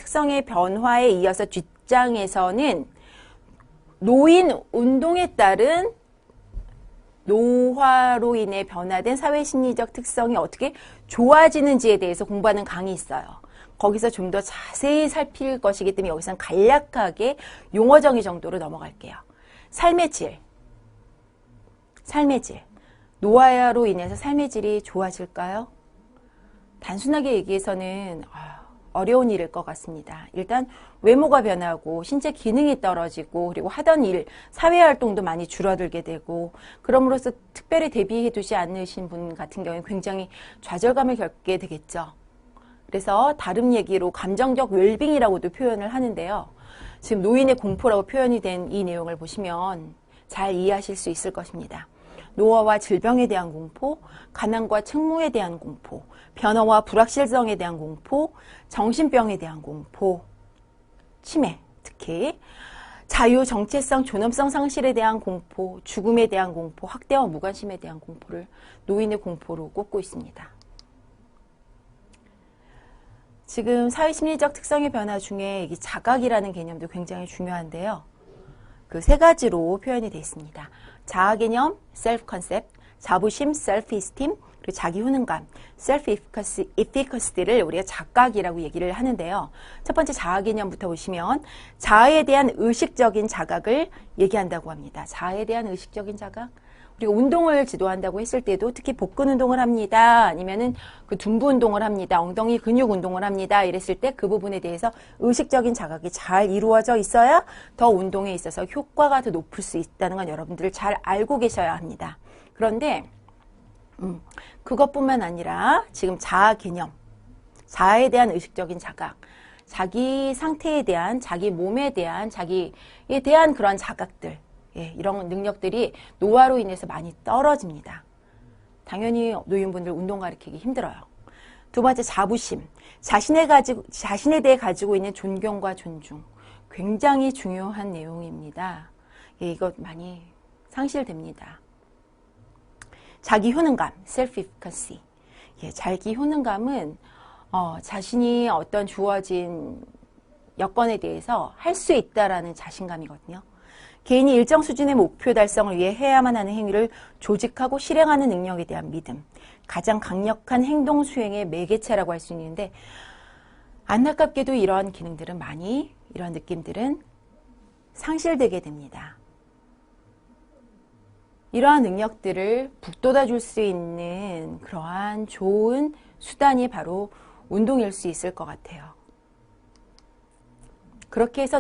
특성의 변화에 이어서 뒷장에서는 노인 운동에 따른 노화로 인해 변화된 사회심리적 특성이 어떻게 좋아지는지에 대해서 공부하는 강의 있어요. 거기서 좀 더 자세히 살필 것이기 때문에 여기서는 간략하게 용어 정의 정도로 넘어갈게요. 삶의 질. 노화로 인해서 삶의 질이 좋아질까요? 단순하게 얘기해서는 어려운 일일 것 같습니다. 일단 외모가 변하고 신체 기능이 떨어지고 그리고 하던 일, 사회활동도 많이 줄어들게 되고 그럼으로써 특별히 대비해 두지 않으신 분 같은 경우에 굉장히 좌절감을 겪게 되겠죠. 그래서 다른 얘기로 감정적 웰빙이라고도 표현을 하는데요. 지금 노인의 공포라고 표현이 된 이 내용을 보시면 잘 이해하실 수 있을 것입니다. 노화와 질병에 대한 공포, 가난과 책무에 대한 공포, 변화와 불확실성에 대한 공포, 정신병에 대한 공포, 치매 특히, 자유, 정체성, 존엄성 상실에 대한 공포, 죽음에 대한 공포, 학대와 무관심에 대한 공포를 노인의 공포로 꼽고 있습니다. 지금 사회심리적 특성의 변화 중에 이 자각이라는 개념도 굉장히 중요한데요. 그 세 가지로 표현이 되어 있습니다. 자아 개념, self concept, 자부심, self esteem, 그리고 자기 효능감, self efficacy를 우리가 자각이라고 얘기를 하는데요. 첫 번째 자아 개념부터 보시면 자아에 대한 의식적인 자각을 얘기한다고 합니다. 자아에 대한 의식적인 자각? 우리가 운동을 지도한다고 했을 때도 특히 복근 운동을 합니다. 아니면은 그 둔부 운동을 합니다. 엉덩이 근육 운동을 합니다. 이랬을 때 그 부분에 대해서 의식적인 자각이 잘 이루어져 있어야 더 운동에 있어서 효과가 더 높을 수 있다는 건 여러분들 잘 알고 계셔야 합니다. 그런데 그것뿐만 아니라 지금 자아 개념, 자아에 대한 의식적인 자각, 자기 상태에 대한, 자기 몸에 대한, 자기에 대한 그런 자각들, 이런 능력들이 노화로 인해서 많이 떨어집니다. 당연히 노인분들 운동 가르치기 힘들어요. 두 번째 자부심, 자신에 대해 가지고 있는 존경과 존중, 굉장히 중요한 내용입니다. 이거 많이 상실됩니다. 자기 효능감, self-efficacy. 자기 효능감은 자신이 어떤 주어진 여건에 대해서 할 수 있다라는 자신감이거든요. 개인이 일정 수준의 목표 달성을 위해 해야만 하는 행위를 조직하고 실행하는 능력에 대한 믿음. 가장 강력한 행동 수행의 매개체라고 할 수 있는데 안타깝게도 이러한 기능들은 이런 느낌들은 상실되게 됩니다. 이러한 능력들을 북돋아 줄 수 있는 그러한 좋은 수단이 바로 운동일 수 있을 것 같아요. 그렇게 해서